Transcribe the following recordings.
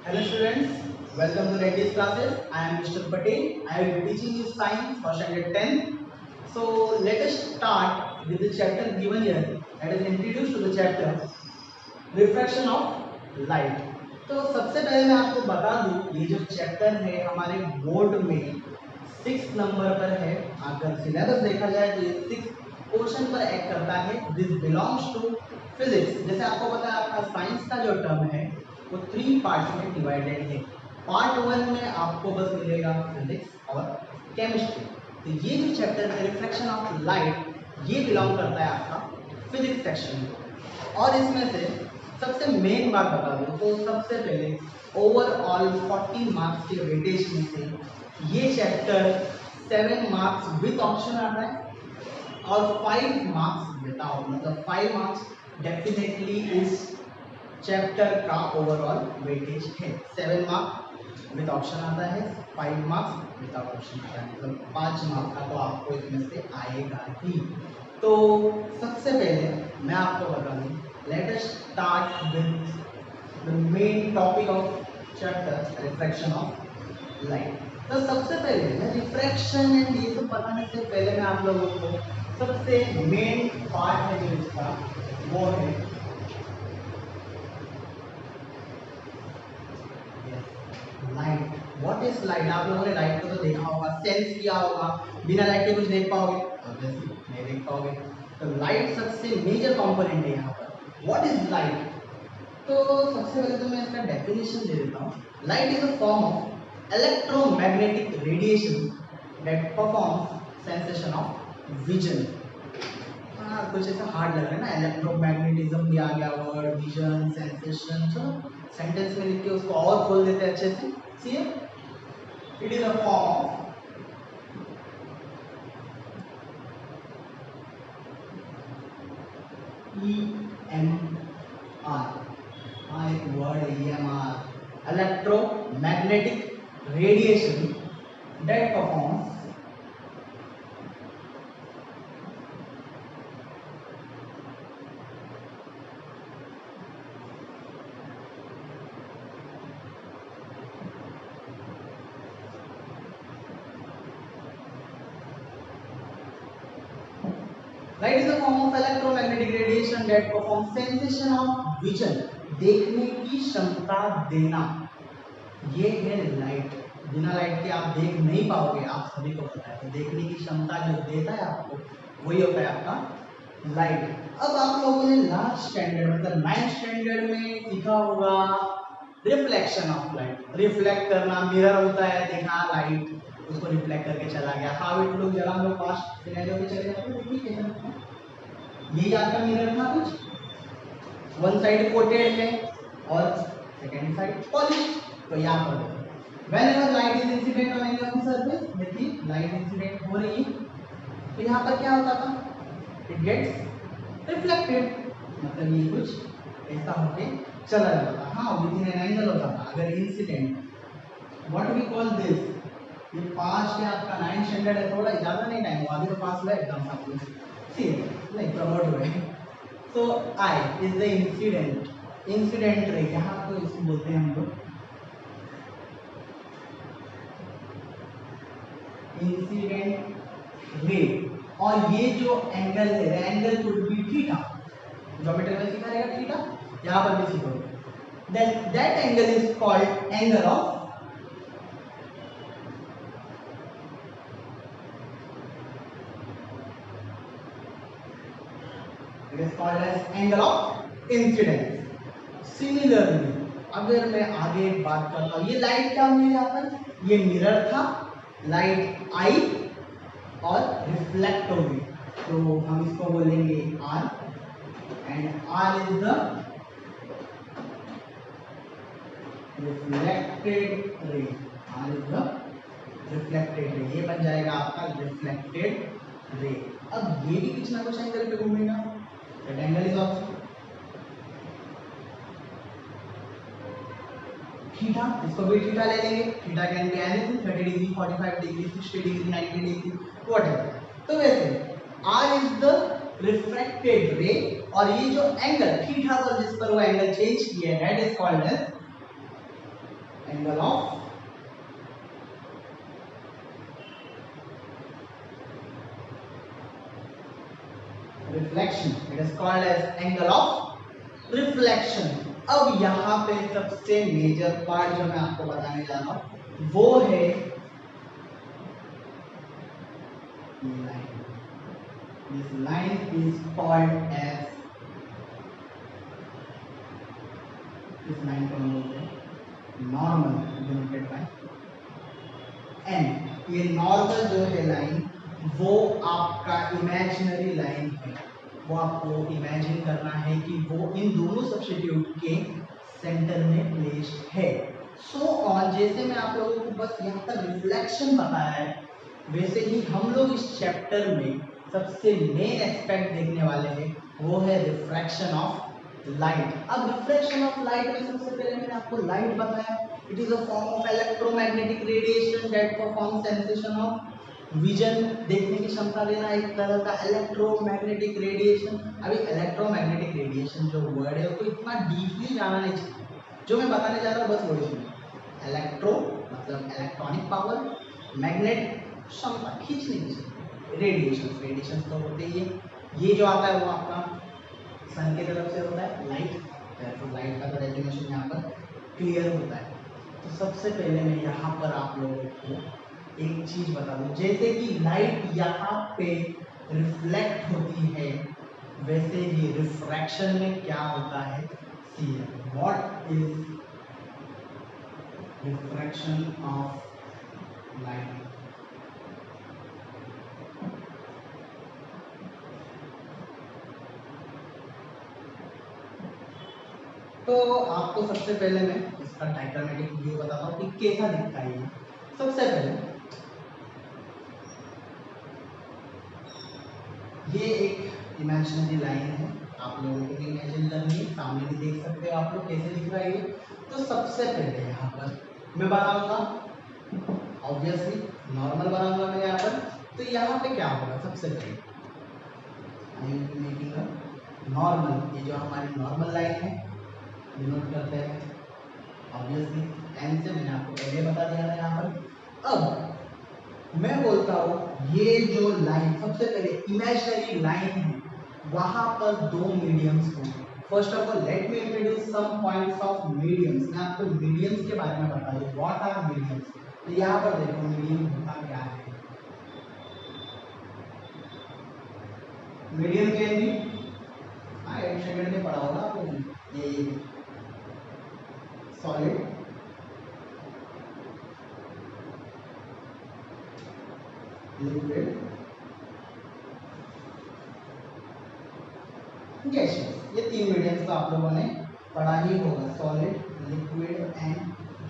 Hello students, welcome to Reddy's classes. I am Mr. Patel. I will be teaching you science for standard 10. So let us start with the chapter given here. That is introduced to the chapter Refraction of Light. तो सबसे पहले मैं आपको बता दूं ये जो chapter है हमारे बोर्ड में 6 नंबर पर है। अगर सिलेबस देखा जाए तो ये 6 पोर्शन पर एक्ट करता है। This belongs to physics. जैसे आपको पता है आपका साइंस का जो टर्म है वो 3 पार्ट्स में डिवाइडेड है। पार्ट 1 में आपको बस मिलेगा फिजिक्स और केमिस्ट्री। तो ये जो चैप्टर है रिफ्लेक्शन ऑफ लाइट ये बिलोंग करता है आपका फिजिक्स सेक्शन में। और इसमें से सबसे मेन बात बता दूं तो सबसे पहले ओवरऑल 40 मार्क्स के वेटेज में से ये चैप्टर 7 मार्क्स विद ऑप्शन आता है और 5 मार्क्स विदाउट, मतलब 5 मार्क्स डेफिनेटली इस चैप्टर का ओवरऑल वेटेज है। 7 मार्क्स विद ऑप्शन आता है, 5 मार्क्स विदाउट ऑप्शन आता है, मतलब 5 मार्क्स का तो आपको इसमें से आएगा ही। तो सबसे पहले मैं आपको बता दूं, let us start with the main topic of chapter refraction of light. तो सबसे पहले रिफ्रैक्शन एंड ये सब बताने से पहले मैं आप लोगों को सबसे मेन पार्ट है जो इसका वो है लाइट। What is light? आप लोगों ने लाइट को तो देखा होगा, सेंस किया होगा। बिना लाइट के कुछ देख पाओगे? ऑब्वियसली नहीं देख पाओगे। तो लाइट सबसे मेजर कंपोनेंट है यहाँ पर। What is light? तो सबसे पहले तो मैं इसका डेफिनेशन दे देता हूँ। Light is a form of electromagnetic radiation that performs sensation of vision. हाँ, कुछ ऐसा हार्ड लग रहा है ना, इलेक्ट्रोमैग्नेटिज्म भी आ गया वर्ड, विजन, सेंसेशन। चलो सेंटेंस में लिख के उसको और खोल देते हैं अच्छे से। See it is a form of EMR। हाँ, एक वर्ड है EMR, electromagnetic radiation that performs Light is a form of electromagnetic radiation that performs sensation of vision। देखने की क्षमता देना, ये है लाइट। बिना लाइट के आप देख नहीं पाओगे, आप सभी को पता है। तो देखने की क्षमता जो देता है आपको वही होता है आपका लाइट। अब आप लोगों ने लास्ट स्टैंडर्ड मतलब 9th स्टैंडर्ड में सीखा होगा रिफ्लेक्शन ऑफ लाइट। रिफ्लेक्ट करना, मिरर होता है, देखा लाइट उसको रिफ्लेक्ट करके चला गया। हाउ इट लुक, जरा हम लोग फास्ट सिनेरियो में चले जाते हैं। देखिए कैसा लगता है। ये आपका मिरर था, कुछ वन साइड कोटेड है और सेकंड साइड पॉलिश। तो यहाँ पर whenever light is incident on any of the surface, देखिए लाइट इंसिडेंट हो रही है तो यहाँ पर क्या होता था, इट गेट्स रिफ्लेक्टेड, मतलब ये कुछ ऐसा होके चला जाता था। हाँ, विद इन एन एंगल होता था। अगर incident what we call this, ये पास्ट है आपका 9th स्टैंडर्ड है, थोड़ा ज़्यादा नहीं टाइम हुआ, अभी तो पास हुआ एग्जाम आप लोग सी नहीं प्रमोट हुए। तो आई इज द इंसिडेंट रे, यहाँ तो इसको बोलते हैं हम लोग इंसिडेंट रे। और ये जो एंगल है, angle could be theta. Geometry में सीखा रहेगा थीटा, यहाँ पर भी सीखोगे। Then that angle is called angle of it is called as angle of incidence। Similarly, अगर मैं आगे बात करता हूँ, ये लाइट क्या हुई यहाँ पर, ये मिरर था, लाइट आई और रिफ्लेक्ट हो गई, तो हम इसको बोलेंगे R and R is the reflected ray. R is the reflected ray, ये बन जाएगा आपका रिफ्लेक्टेड रे। अब ये भी कुछ ना कुछ एंगल पे घूमेगा, that angle is also theta. इसको भी थीटा ले लेंगे, theta can be anything, 30 degree, 45 degree, 60 degree, 90 degree, whatever. तो वैसे R इज द रिफ्रैक्टेड रे और ये जो एंगल थीटा पर जिस पर वो एंगल चेंज किया है that is called as Angle of reflection. It is called as angle of reflection. अब यहाँ पे सबसे मेजर पार्ट जो मैं आपको बताने जा रहा हूँ वो है line. This line is called as, इस लाइन को हम बोलते हैं नॉर्मल डिनोटेड बाय एन। ये नॉर्मल जो है लाइन वो आपका इमेजिनरी लाइन है, वो आपको इमेजिन करना है कि वो इन दोनों सब्स्टिट्यूट के सेंटर में प्लेस्ड है। सो ऑन, जैसे मैं आप लोगों को बस यहाँ पर रिफ्लेक्शन बताया है, वैसे ही हम लोग इस चैप्टर में सबसे मेन एस्पेक्ट देखने वाले हैं, वो है रिफ्रैक्शन ऑफ लाइट। अब रिफ्रैक्शन ऑफ लाइट में सबसे पहले मैंने आपको लाइट बताया, it is a form of electromagnetic radiation that perform sensation of vision, देखने की क्षमता देना, एक तरह का इलेक्ट्रोमैग्नेटिक रेडिएशन। अभी इलेक्ट्रोमैग्नेटिक रेडिएशन जो वर्ड है उसको इतना डीपली जाना नहीं चाहिए, जो मैं बताने जा रहा हूँ बस वही सुनिए। इलेक्ट्रो मतलब इलेक्ट्रॉनिक पावर, मैग्नेट क्षमता खींचने की क्षमता, रेडिएशन रेडिएशन तो होते ही है। ये जो आता है वो आपका सन की तरफ से होता है लाइट, तो लाइट का तो डेफिनेशन यहाँ पर क्लियर होता है। तो सबसे पहले मैं यहाँ पर आप लोगों को एक चीज बता दूं, जैसे कि लाइट यहाँ पे रिफ्लेक्ट होती है, वैसे ही रिफ्रैक्शन में क्या होता है, see what is refraction of light. तो आपको सबसे पहले मैं इसका डायग्रामेटिक व्यू बताता हूँ कि कैसा दिखता है ये। सबसे पहले ये एक इमेजिनरी लाइन है, आप लोगों को भी इमेजिन करनी है, सामने भी देख सकते हो आप लोग कैसे दिख रहा है ये। तो सबसे पहले यहाँ पर मैं बनाऊंगा, ऑब्वियसली नॉर्मल बनाऊंगा मैं यहाँ पर। तो यहाँ पे क्या होगा, सबसे पहले I will be making a normal, ये जो हमारी नॉर्मल लाइन है डिनोट करते हैं ऑब्वियसली एन से, मैंने आपको पहले बता दिया था यहाँ पर। अब मैं बोलता हूँ ये जो लाइन सबसे पहले इमेजिनरी लाइन है, वहां पर दो मीडियम्स होंगे। First of all let me introduce some points of mediums. मैं आपको मीडियम्स के बारे में बता दूं, व्हाट आर मीडियम्स। तो यहाँ पर देखो मीडियम होता क्या है। मीडियम कैन बी, हाँ 8 सेकंड में पढ़ा होगा आपको, ये सॉलिड, लिक्विड, गैसियस। ये तीन मीडियम्स तो आप लोगों ने पढ़ा ही होगा, सॉलिड, लिक्विड एंड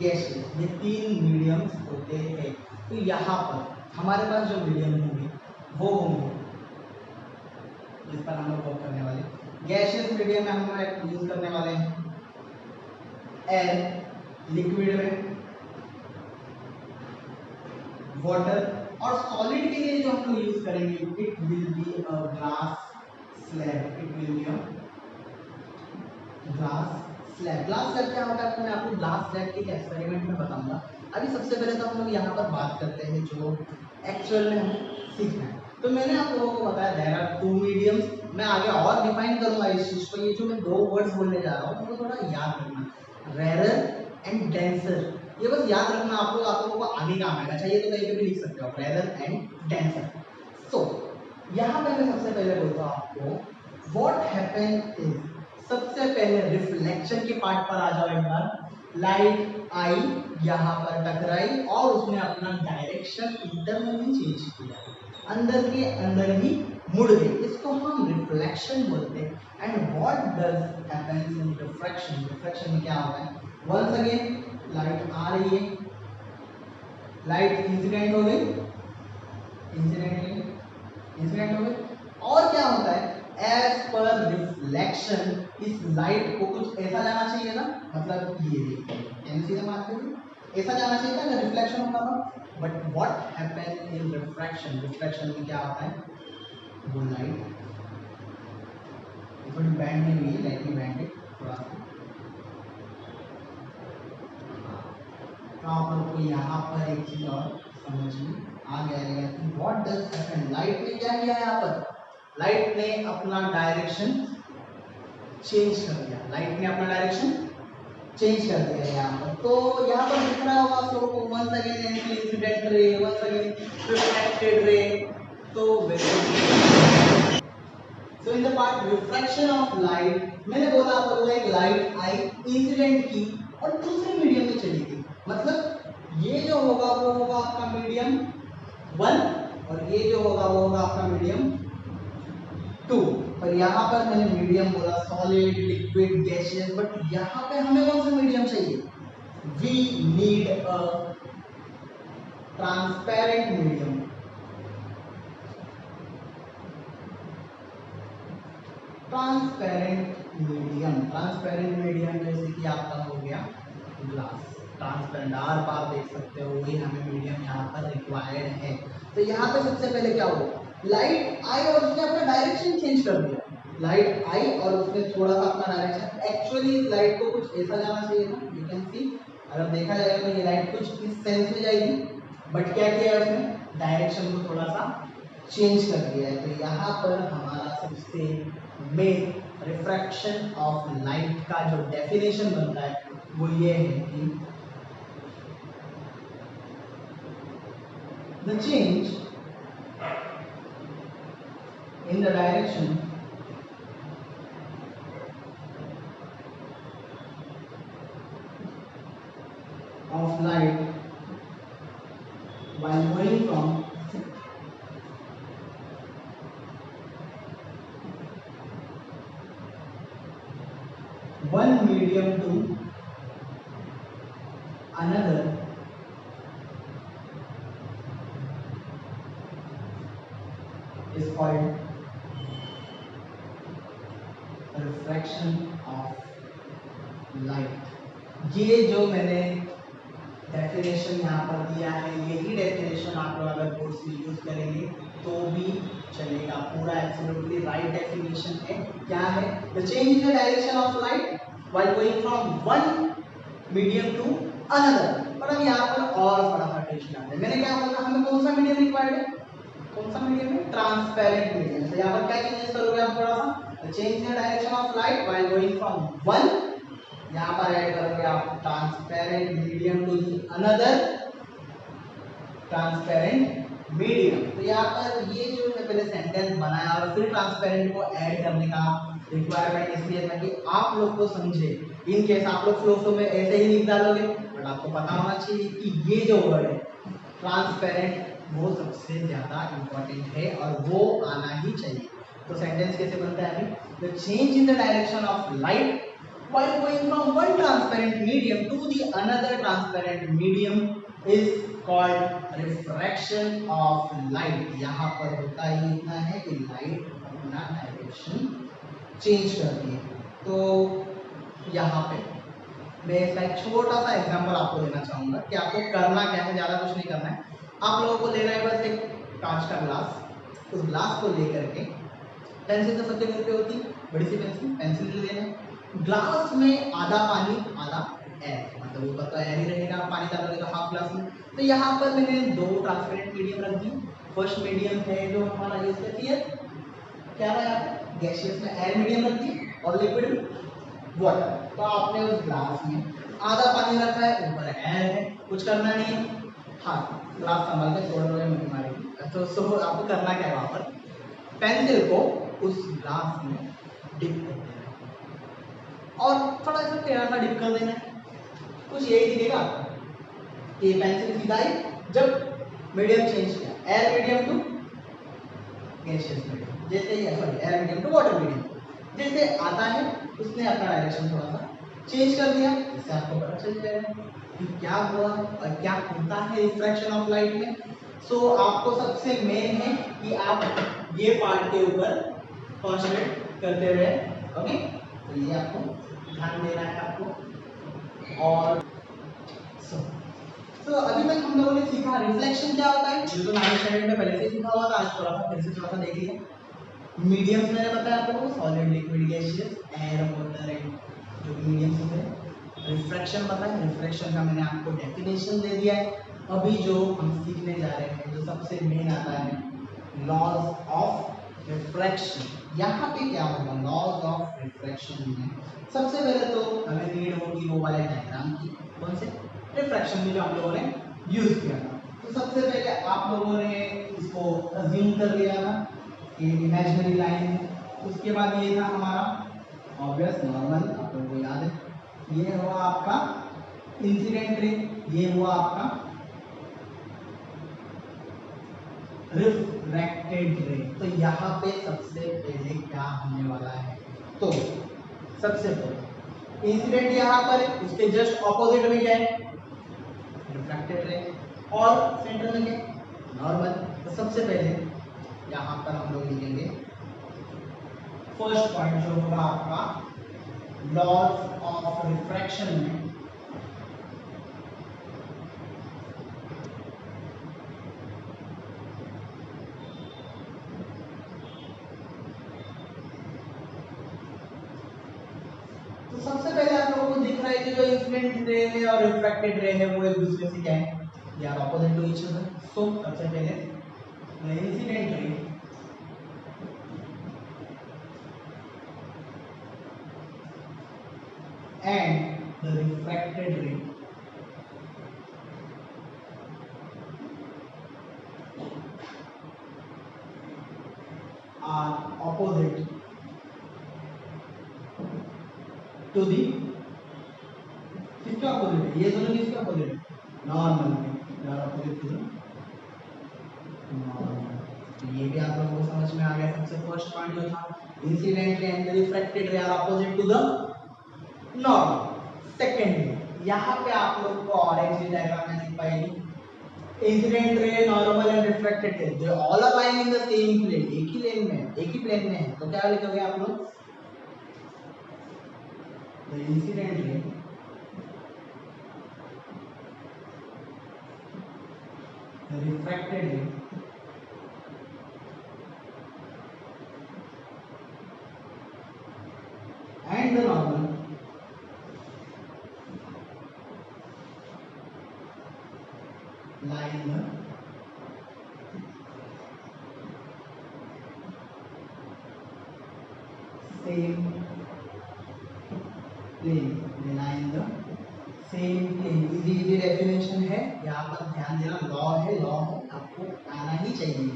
गैसियस, ये तीन मीडियम्स होते हैं। तो यहाँ पर हमारे पास जो मीडियम होंगे वो होंगे जिस पर हम लोग वर्क करने वाले, गैसियस मीडियम में हम लोग यूज करने वाले हैं एयर, लिक्विड में वाटर, और सॉलिड के लिए जो हम लोग यूज करेंगे it will be a glass slab, it will be a glass slab. Glass slab क्या होता है, मैं आपको ग्लास स्लैब के एक्सपेरिमेंट में बताऊंगा। अभी सबसे पहले तो हम लोग यहाँ पर बात करते हैं जो एक्चुअल में हमें सीखना है। तो मैंने आप लोगों को बताया देयर आर टू मीडियम्स, मैं आगे और डिफाइन करूंगा इस चीज को। ये जो मैं दो वर्ड्स बोलने जा रहा हूँ उनको थोड़ा याद रखना, रेरर एंड डेंसर। ये बस याद रखना आप लोगों को आगे काम आएगा, चाहिए तो कहीं पे भी लिख सकते हो, रेरर एंड डेंसर। सो यहाँ पे मैं सबसे पहले बोलता हूँ आपको व्हाट हैपन इज, सबसे पहले रिफ्लेक्शन के पार्ट पर आ जाओ एक बार। लाइट आई, यहाँ पर टकराई और उसने अपना डायरेक्शन इंटरनली चेंज किया, अंदर के अंदर ही मुड़ गई, इसको हम रिफ्लेक्शन बोलते हैं। And what does happens in refraction, refraction में क्या होता है, वंस अगेन लाइट आ रही है, लाइट इंसिडेंट हो गई, इंसिडेंट हो गई, और क्या होता है, एज पर रिफ्लेक्शन इस लाइट को कुछ ऐसा जाना चाहिए ना, मतलब ये देखिए सीधे मारते हुए ऐसा जाना चाहिए था अगर रिफ्लेक्शन होता था। But what happen in refraction, refraction में क्या होता है, वो लाइट थोड़ी बैंड नहीं हुई है, लाइट में बैंड है थोड़ा सा, तो आप लोग को यहाँ पर एक चीज और समझ में आ गया रहेगा कि व्हाट डज हैपन। लाइट ने क्या किया यहाँ पर, लाइट ने अपना डायरेक्शन चेंज कर दिया, लाइट ने अपना डायरेक्शन चेंज कर दिया है यहाँ पर। तो यहाँ पर दिख रहा होगा आप लोगों को once again incident ray, once again reflected ray. तो so in the part refraction of light, मैंने बोला आप लोगों को एक लाइट आई इंसिडेंट की और दूसरे मीडियम में चली गई, मतलब ये जो होगा वो होगा आपका मीडियम 1 और ये जो होगा वो होगा आपका मीडियम 2। पर यहाँ पर मैंने मीडियम बोला सॉलिड, लिक्विड, गैसियस, बट यहाँ पे हमें कौन सा मीडियम चाहिए, we need a transparent medium. Transparent medium जैसे कि आपका हो गया ग्लास, ट्रांसपेरेंट आर पार देख सकते हो, वही हमें मीडियम यहाँ पर रिक्वायर्ड है। तो यहाँ पे सबसे पहले क्या हुआ, लाइट आई और उसने अपना डायरेक्शन चेंज कर दिया, लाइट आई और उसने थोड़ा सा अपना डायरेक्शन, एक्चुअली इस लाइट को कुछ ऐसा जाना चाहिए था, यू कैन सी अगर देखा जाएगा तो ये लाइट कुछ इस सेंस में जाएगी, बट क्या किया है उसने, डायरेक्शन को थोड़ा सा चेंज कर दिया है। तो यहाँ पर हमारा सबसे मेन रिफ्रैक्शन ऑफ लाइट का जो डेफिनेशन बनता है वो ये है कि the change in the direction of light while going from one medium to another is called refraction of light। ये जो मैंने डेफिनेशन यहाँ पर दिया है, यही डेफिनेशन आप लोग अगर कोर्स में यूज करेंगे तो भी चलेगा, पूरा एब्सोल्युटली राइट डेफिनेशन है। क्या है, the change in the direction of light while going from one medium to another. पर अब यहाँ पर और बड़ा सा ट्विस्ट आता है, मैंने क्या बोला, हमें कौन सा मीडियम रिक्वायर्ड है, कौन सा मीडियम है, ट्रांसपेरेंट मीडियम। तो यहाँ पर क्या चेंजेस करोगे आप, थोड़ा सा the change in the direction of light while going from one, यहाँ पर ऐड करोगे आप transparent medium to another transparent medium. तो यहाँ पर ये जो मैं पहले सेंटेंस बनाया और फिर ट्रांसपेरेंट को ऐड करने का रिक्वायरमेंट इसलिए था कि आप लोग को समझे, इन केस आप लोग फ्लो में ऐसे ही लिख डालोगे, बट आपको पता होना चाहिए कि ये जो वर्ड है ट्रांसपेरेंट वो सबसे ज्यादा इंपॉर्टेंट है और वो आना ही चाहिए। तो सेंटेंस कैसे बनता है, the change in the direction of light while going from one transparent medium to the another transparent medium is called refraction of light। यहाँ पर होता ही इतना है कि लाइट अपना डायरेक्शन चेंज करती है। तो यहाँ पे मैं इसका एक छोटा सा एग्जांपल आपको देना चाहूँगा कि आपको करना क्या है, ज़्यादा कुछ नहीं करना है, आप लोगों को लेना है बस एक कांच का ग्लास, उस ग्लास को लेकर के, पेंसिल तो सबके घर पे होती है, बड़ी सी पेंसिल ले लेना है, ग्लास में आधा पानी आधा एयर, मतलब ऊपर तो एयर ही रहेगा, पानी डालोगे तो हाफ ग्लास में। तो यहाँ पर मैंने दो ट्रांसपेरेंट मीडियम रख दी। फर्स्ट मीडियम है जो हमारा यूज करती है, क्या है यहाँ पे गैसियस में एयर मीडियम रख दी और लिक्विड वाटर। तो आपने उस ग्लास में आधा पानी रखा है, ऊपर एयर है, कुछ करना नहीं है, हाँ ग्लास संभाल के छोड़ दोगे मत मारेगी। तो आपको करना क्या है, वहाँ पर पेंसिल को उस ग्लास में डिप कर देना और थोड़ा सा टेढ़ा सा डिप कर देना है, कुछ यही दिखेगा कि पेंसिल सीधा ही जब मीडियम चेंज किया, air medium to gaseous medium, जैसे ही sorry air medium to water medium, जैसे आता है उसने अपना डायरेक्शन थोड़ा सा चेंज कर दिया। इससे आपको पता चल जाएगा कि क्या हुआ और क्या होता है रिफ्रैक्शन ऑफ लाइट में। सो आपको सबसे मेन है कि आप ये पार्ट के ऊपर कॉन्सेंट्रेट करते हुए, ओके, तो ये आपको ध्यान देना है आपको। और सो अभी तक हम लोगों ने सीखा रिफ्लेक्शन क्या होता है, जो तो 9th स्टैंडर्ड में पहले से सीखा हुआ था, आज थोड़ा सा फिर से थोड़ा सा देख लिया। मीडियम्स मैंने बताया आप लोगों को, solid, liquid, gaseous, air, water and जो मीडियम्स होते हैं। रिफ्रैक्शन पता है, रिफ्रैक्शन का मैंने आपको डेफिनेशन दे दिया है। अभी जो हम सीखने जा रहे हैं जो सबसे मेन आता है लॉज ऑफ रिफ्रैक्शन। यहाँ पे क्या होगा लॉज ऑफ रिफ्रैक्शन में सबसे पहले तो हमें नीड होगी वो वाले डायग्राम की, कौन से रिफ्रैक्शन में जो हम लोगों ने यूज किया था। तो सबसे पहले आप लोगों ने इसको अज्यूम कर लिया था कि इमेजिनरी लाइन है। उसके बाद ये था हमारा ऑब्वियस नॉर्मल, आप लोगों को याद है। ये हुआ आपका इंसिडेंट रे, ये हुआ आपका रिफ्रैक्टेड रे। तो यहाँ पे सबसे पहले क्या होने वाला है, तो सबसे पहले इंसिडेंट यहाँ पर उसके जस्ट ऑपोजिट में क्या है रिफ्रैक्टेड रे, और सेंटर में क्या नॉर्मल। तो सबसे पहले यहाँ पर हम लोग लिखेंगे फर्स्ट पॉइंट जो होगा आपका लॉज ऑफ रिफ्रैक्शन में तो सबसे पहले आप लोगों को दिख रहा है कि जो इंसिडेंट रे है और रिफ्रैक्टेड रे है वो एक दूसरे से क्या है they are opposite to each other. So सबसे पहले incident ray and the refracted ray are opposite to the किसके ऑपोजिट है, ये दोनों किसके ऑपोजिट है नॉर्मल के, they are opposite to the normal. तो ये भी आप लोगों को समझ में आ गया। सबसे फर्स्ट पॉइंट जो था incident ray and the refracted ray are opposite to the normal. Second यहाँ पे आप लोग को और एक चीज डायग्राम में दिख पाएगी incident ray normal and refracted ray they all are lying in the same plane, एक ही लेन में एक ही प्लेन में है। तो क्या लिखोगे आप लोग the incident ray the refracted ray and the normal lie in the same plane, they lie in the same plane। Easy definition है, यहाँ पर ध्यान देना लॉ है आपको आना ही चाहिए।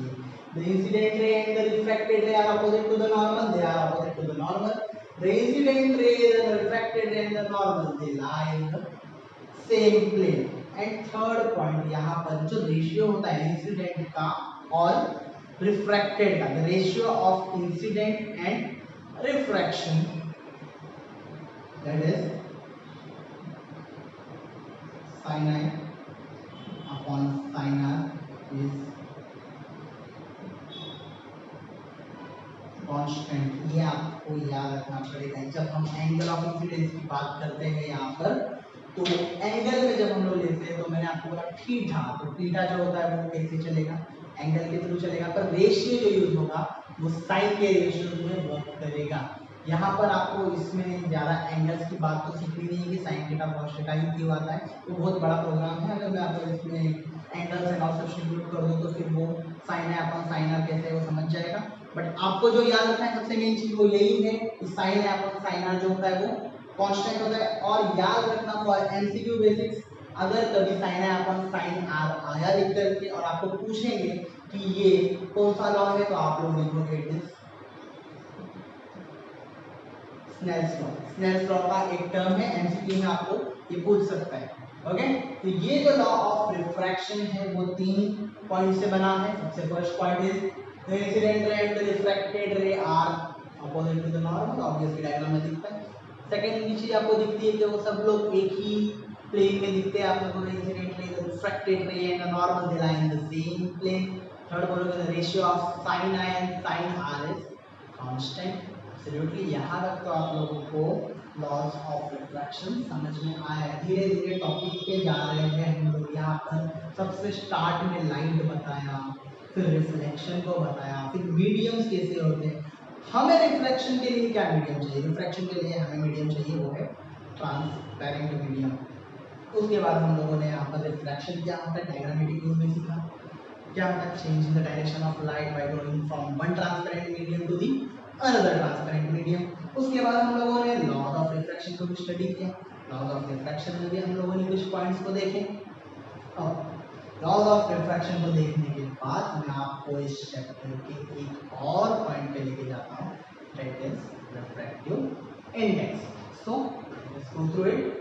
The incident ray and the refracted ray are opposite to the normal, they are opposite to the normal। The incident ray and the refracted ray and the normal they lie in the same plane। And third point यहाँ पर जो ratio होता है incident का और refracted का, the ratio of incident and refraction that is sin i upon sin r is constant. ये आपको याद रखना पड़ेगा जब हम एंगल ऑफ इंसिडेंस की बात करते हैं यहाँ पर। तो एंगल में जब हम लोग लेते हैं तो मैंने आपको बोला थीटा, तो थीटा जो होता है वो कैसे चलेगा एंगल के थ्रू चलेगा, पर रेशियो जो यूज होगा वो साइन के रेशियो में वर्क करेगा। यहाँ पर आपको इसमें ज़्यादा एंगल्स की बात तो सीखनी नहीं है कि साइन थीटा कॉस थीटा ही क्यों आता है, वो बहुत बड़ा प्रोग्राम है। अगर मैं आपको इसमें एंगल्स एंड ऑल सब्स्टिट्यूट कर दूँ तो फिर वो साइन है अपन साइन आर कैसे है वो समझ जाएगा। बट आपको जो याद रखना है सबसे मेन चीज वो यही है कि साइन है अपन साइन आर जो होता है वो कांस्टेंट होता है। और याद रखना फॉर एमसीक्यू बेसिक्स, अगर कभी साइन है अपन साइन आर आया लिख करके और आपको पूछेंगे कि ये कौन सा लॉ है तो आप लोग लिखोगे it is Snell's law. Snell's law का एक टर्म है, एमसीक्यू में आपको ये पूछ सकता है। ओके तो ये जो लॉ ऑफ रिफ्रैक्शन है वो 3 पॉइंट से बना है। सबसे first point is the incident ray and the refracted ray are opposite to the normal, obviously diagram में दिखता है। सेकंड चीज आपको दिखती है कि वो सब लोग एक ही प्लेन में दिखते हैं। आप लोगों को incident ray the refracted ray and the normal they lie in the same plane. Third बोलोगे the ratio of sine i and sine r is constant. Absolutely यहाँ तक तो आप लोगों को लॉज ऑफ रिफ्रैक्शन समझ में आया है। धीरे धीरे टॉपिक पे जा रहे हैं हम लोग। यहाँ पर सबसे स्टार्ट में लाइट बताया, फिर रिफ्लेक्शन को बताया, फिर मीडियम्स कैसे होते हैं। हमें रिफ्लेक्शन के लिए क्या मीडियम चाहिए, रिफ्रैक्शन के लिए हमें मीडियम चाहिए वो है ट्रांसपेरेंट मीडियम। उसके बाद हम लोगों ने यहाँ पर रिफ्रैक्शन क्या होता है डायग्रामेटिक यूज में सीखा, क्या होता है change in the direction of light by going from one transparent medium to the another transparent medium. उसके बाद हम लोगों ने लॉज ऑफ रिफ्रैक्शन को भी स्टडी किया। लॉज ऑफ रिफ्रैक्शन में भी हम लोगों ने कुछ पॉइंट्स को देखे। अब लॉज ऑफ रिफ्रैक्शन को देखने के बाद मैं आपको इस चैप्टर के एक और पॉइंट पे लेके जाता हूँ, that is refractive index. So let's go through it.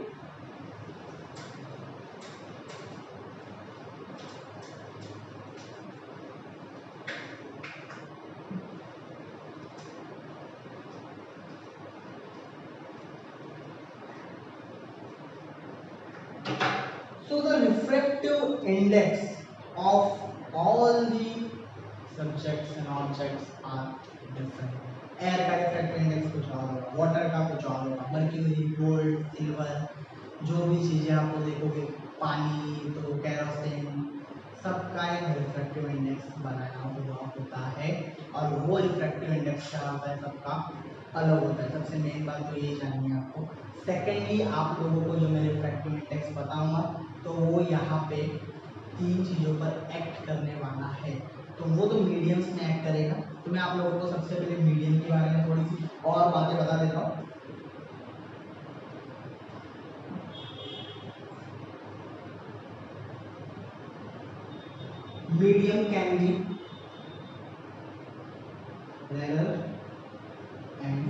So the refractive index of all the subjects and objects are different. Air का रिफ्रैक्टिव इंडेक्स कुछ और होगा, वाटर का कुछ और होगा, मर्क्यूरी, गोल्ड, सिल्वर, जो भी चीज़ें आपको देखोगे, पानी तो केरोसिन, सबका एक रिफ्रैक्टिव इंडेक्स बनाया हुआ होता है। और वो रिफ्रैक्टिव इंडेक्स क्या होता है सबका अलग होता है। सबसे मेन बात तो ये जाननी है आपको। सेकेंडली आप लोगों को जो मैं रिफ्रैक्टिव इंडेक्स बताऊंगा तो वो यहाँ पे तीन चीज़ों पर एक्ट करने वाला है। तो वो तो मीडियम्स में एक्ट करेगा। तो मैं आप लोगों को सबसे पहले मीडियम के बारे में थोड़ी सी और बातें बता देता हूँ। Medium can be rare and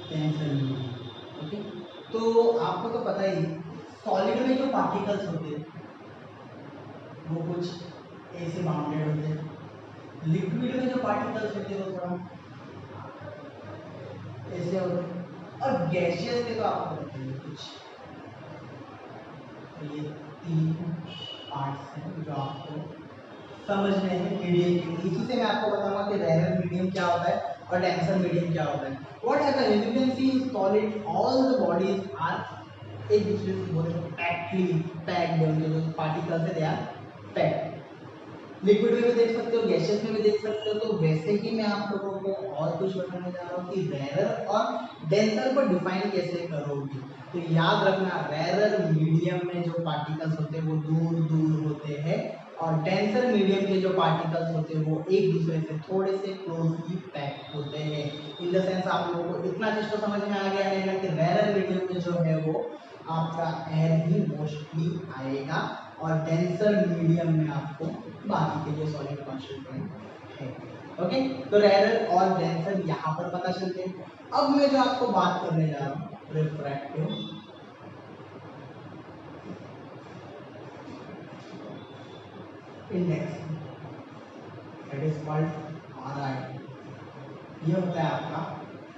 denser medium. Okay, तो आपको तो पता ही सॉलिड में जो पार्टिकल्स होते हैं वो कुछ ऐसे बाउंडेड होते हैं, लिक्विड में जो पार्टिकल्स होते हैं वो थोड़ा ऐसे होते हैं, और गैसियस के तो आपको पता ही है कुछ। तो ये तीन पार्ट्स हैं जो आपको समझने हैं मीडियम के। इसी से मैं आपको बताऊंगा कि रेयर मीडियम क्या होता है और डेंसर मीडियम क्या होता है। What happens you can see in solid all the bodies are एक दूसरे से बहुत पैक्टली पैक्ड, उनके जो पार्टिकल्स है दे आर पैक्ड। लिक्विड में भी देख सकते हो, गैसेस में भी देख सकते हो। तो वैसे ही मैं आप लोगों को और कुछ बताने जा रहा हूँ कि रेयर और डेंसर को डिफाइन कैसे करोगे। तो याद रखना, रेयर मीडियम में जो पार्टिकल्स होते हैं वो दूर दूर होते हैं, और डेंसर मीडियम के जो पार्टिकल्स होते हैं वो एक दूसरे से थोड़े से क्लोजली पैक होते हैं। इन द सेंस आप लोगों को इतना चीज तो समझ में आ गया है कि रेयर मीडियम में जो है वो आपका एयर ही मोस्टली आएगा, और डेंसर मीडियम में आपको बाकी के जो सॉलिड कॉन्स्टिट्यूएंट है। ओके, तो रेयर और डेंसर यहाँ पर पता चलते हैं। अब मैं जो आपको बात करने जा रहा हूँ refractive index, that is called RI. ये होता है आपका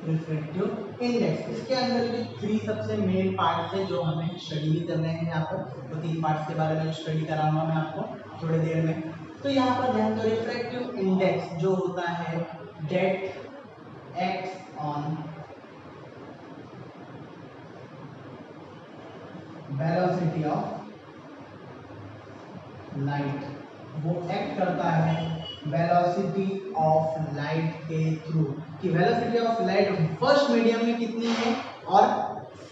रिफ्रैक्टिव इंडेक्स। इसके अंदर भी थ्री सबसे मेन पार्ट्स है जो हमें स्टडी भी करने हैं यहाँ पर। तो तीन पार्ट्स के बारे में स्टडी कराऊंगा मैं आपको थोड़ी देर में। तो यहाँ पर ध्यान दो, रिफ्रैक्टिव इंडेक्स जो होता है that acts on velocity of light. वो एक्ट करता है वेलोसिटी ऑफ लाइट के थ्रू, कि velocity of light first medium में कितनी है और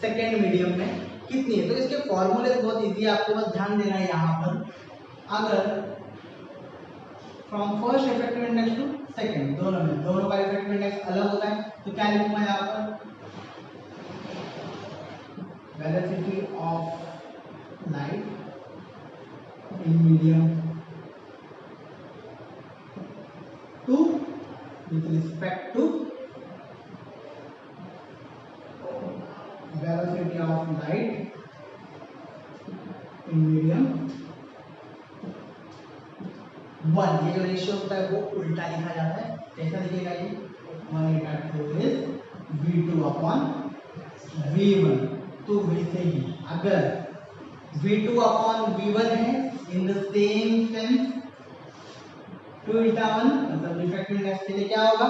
सेकेंड मीडियम में कितनी है। तो इसके फॉर्मूले बहुत इजी है, आपको बस ध्यान देना है यहाँ पर। अगर from first refractive index to second, दोनों का रिफ्रैक्टिव इंडेक्स अलग होता है, तो क्या लिखूंगा यहाँ पर, velocity of light in medium to with respect to velocity of light in medium 1। ये जो रेशियो होता है वो उल्टा लिखा जाता है, कैसा लिखेगा ये 1/2 is v2 upon v1। तो वैसे ही अगर v2 upon v1 है इन द सेम सेंस 2/1, मतलब रिफ्रैक्टिव इंडेक्स के लिए क्या होगा,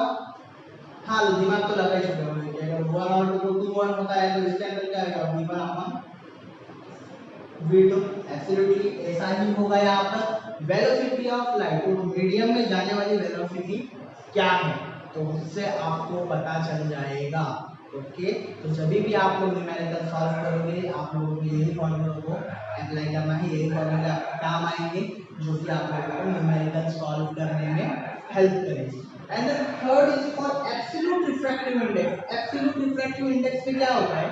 हाँ दिमाग तो लगा ही चुके होंगे कि अगर 1 और 2 2 1 होता है तो इसके अंदर क्या आएगा v1 upon v2। एब्सोल्युटली ऐसा ही होगा। यहाँ पर वेलोसिटी ऑफ लाइट, तो मीडियम में जाने वाली वेलोसिटी क्या है तो उससे आपको पता चल जाएगा। ओके, तो जब भी आप लोग न्यूमेरिकल सॉल्व करोगे आप लोगों को यही फॉर्मूला को अप्लाई करना है, यही फॉर्मूला काम आएंगे जो कि आप लोगों को न्यूमेरिकल सॉल्व करने में हेल्प करेगी। And the third is for absolute refractive index. Absolute refractive index में क्या होता है,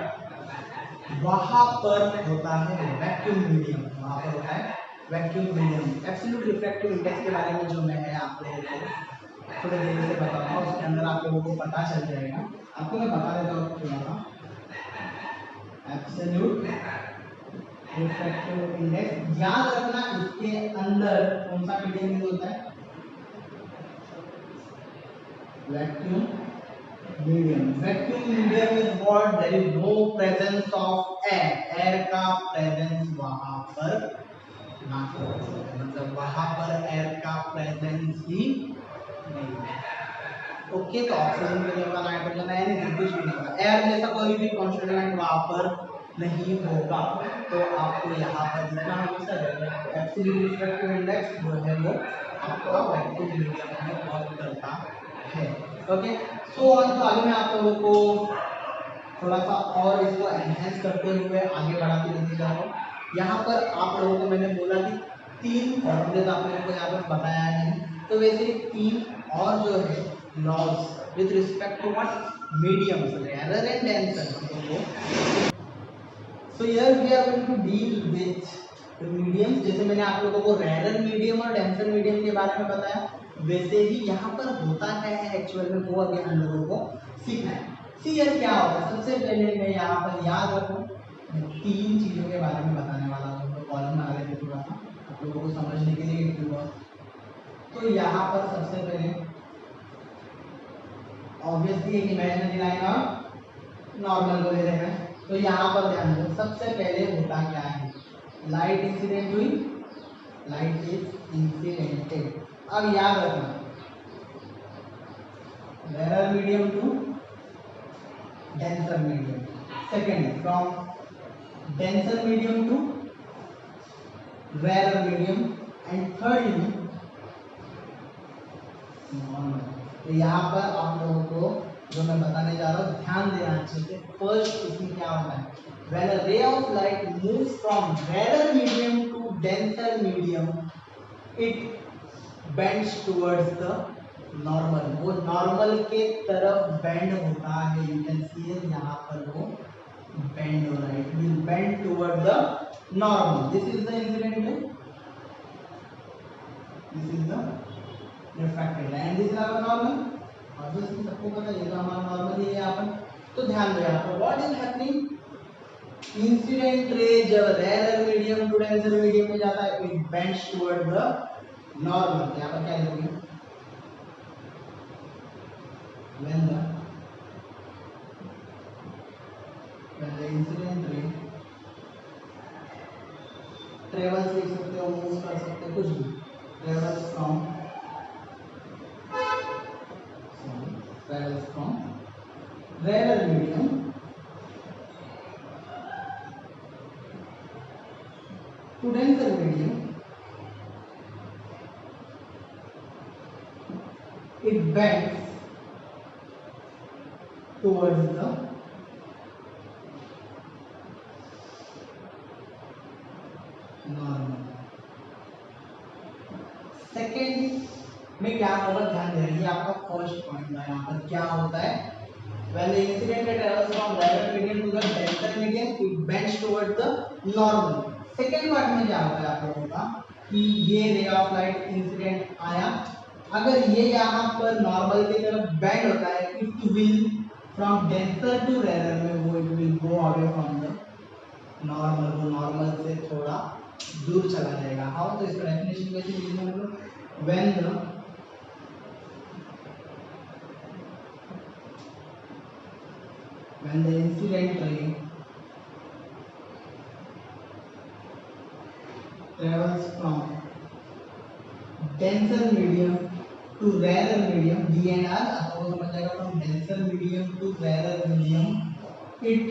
वहां पर होता है वैक्यूम मीडियम, वहां पर होता है vacuum medium. Absolute refractive index के बारे में जो मैं है आप लोगों को थोड़ी देर से बताऊंगा, उसके अंदर आप लोगों को पता चल जाएगा। आपको मैं बता देता हूँ थोड़ा सा। एब्सोल्यूट रिफ्रैक्टिव इंडेक्स याद रखना, इसके अंदर कौन सा मीडियम यूज होता है, vacuum medium. Vacuum medium is what, there is no presence of air, air का प्रेजेंस वहां पर ना हो, मतलब वहां पर एयर का प्रेजेंस ही नहीं है। ओके, तो ऑक्सीजन की जगह नाइट्रोजन है नहीं, कुछ भी नहीं होगा, एयर जैसा कोई भी कॉन्स्टिट्यूएंट वहां पर नहीं होगा। तो आपको यहाँ पर लिखना होगा सर एब्सोल्यूट रिफ्रैक्टिव इंडेक्स जो है वो आपका वैक्यूम मीडियम में वर्क करता है। Okay, so on. तो आगे मैं आप लोगों को थोड़ा सा और इसको एनहेंस करते हुए आगे बढ़ाते लेके जा रहा हूँ। यहाँ पर आप लोगों को मैंने बोला कि 3 फॉर्मूले आप लोगों को यहाँ पर बताया है, तो वैसे 3 और जो है laws with respect to what, mediums, rare and denser. So here we are going to deal with mediums. जैसे मैंने आप लोगों को रेयर मीडियम और डेंसर मीडियम के बारे में बताया, वैसे ही यहाँ पर होता क्या है एक्चुअल में वो अभी हम लोगों को सीखना है। सी यार क्या होगा, सबसे पहले मैं यहाँ पर याद रखूँ 3 चीज़ों के बारे में बताने वाला हूँ, तो कॉलम में आगे थोड़ा सा आप लोगों को समझने के लिए एक बहुत। तो यहाँ पर सबसे पहले ऑब्वियसली एक इमेजिनरी लाइन और नॉर्मल को ले रहे हैं। तो यहाँ पर ध्यान दो, सबसे पहले होता क्या है, लाइट इंसिडेंट हुई, लाइट इज इंसिडेंटेड। अब याद रखना rare medium to denser medium, second from denser medium to rarer medium, and thirdly normal। तो यहाँ पर आप लोगों को जो मैं बताने जा रहा हूँ ध्यान देना अच्छे से। फर्स्ट इसमें क्या होता है, when a ray of light moves from rarer medium to denser medium it bends towards the normal, वो नॉर्मल के तरफ बेंड होता है। यू कैन सी यहाँ पर वो बेंड हो रहा है, it will bend toward the normal. This is the incident ray, this is the refracted ray and this is our normal. Obviously सबको पता है ये तो हमारा नॉर्मल है यहाँ पर। तो ध्यान दो यहाँ पर what is happening, incident ray जब rare medium to denser medium में जाता है it bends toward the normal. यहाँ पर क्या लिखोगे, when the incident ray travels, लिख सकते हो, मूव कर सकते हो, कुछ भी, travels from rarer medium to denser medium it bends towards the normal। Second में क्या होगा, ध्यान देना, ये आपका फर्स्ट पॉइंट है। यहाँ पर क्या होता है, when the incident travels from rarer medium to the denser medium it bends towards the normal। Second part में क्या होता है आप लोगों का कि ये रे ऑफ लाइट इंसिडेंट आया, अगर ये यहाँ पर नॉर्मल की तरफ बेंड होता है it will from denser to rare में वो it will go away from the normal, वो नॉर्मल से थोड़ा दूर चला जाएगा। हाउ, तो इसका डेफिनेशन कैसे लिखेंगे हम लोग, when the incident ray travels from denser medium to rarer medium, D and R आपको समझ जाएगा, from denser medium to rarer medium it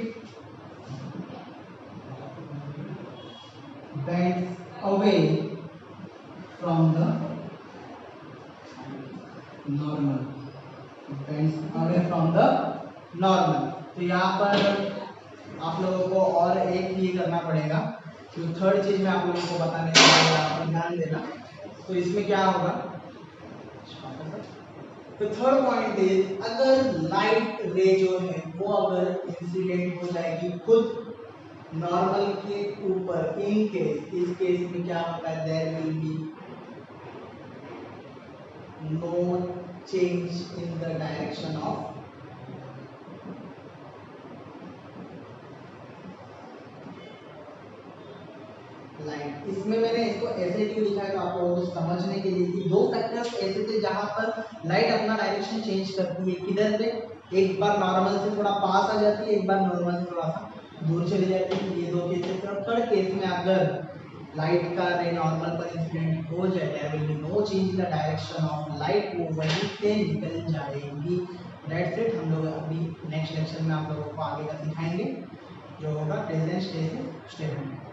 bends away from the normal, it bends away from the normal। तो यहाँ पर आप लोगों को और एक ये करना पड़ेगा, जो थर्ड चीज मैं आप लोगों को बताने के लिए आप ध्यान देना। तो इसमें क्या होगा, तो थर्ड पॉइंट इज, अगर लाइट रे जो है वो अगर इंसिडेंट हो जाएगी खुद नॉर्मल के ऊपर, इन केस, इस केस में क्या होता है, there will be no change in the direction of light. इसमें मैंने इसको ऐसे क्यों लिखा है, तो आप लोगों को समझने के लिए कि दो फैक्टर्स ऐसे थे जहां पर लाइट अपना डायरेक्शन चेंज करती है, किधर पे, एक बार नॉर्मल से थोड़ा पास आ जाती है, एक बार नॉर्मल से थोड़ा सा दूर चली जाती है, ये दो केसेस हैं। और थर्ड केस में अगर लाइट का रे नॉर्मल पर इंसिडेंट हो जाए, there will be no change in the direction of light, वो वहीं से निकल जाएगी। That's it. हम लोग अभी नेक्स्ट लेक्चर में आप लोगों को आगे का सिखाएंगे, जो होगा प्रेजेंट स्टेट से स्टेटमेंट।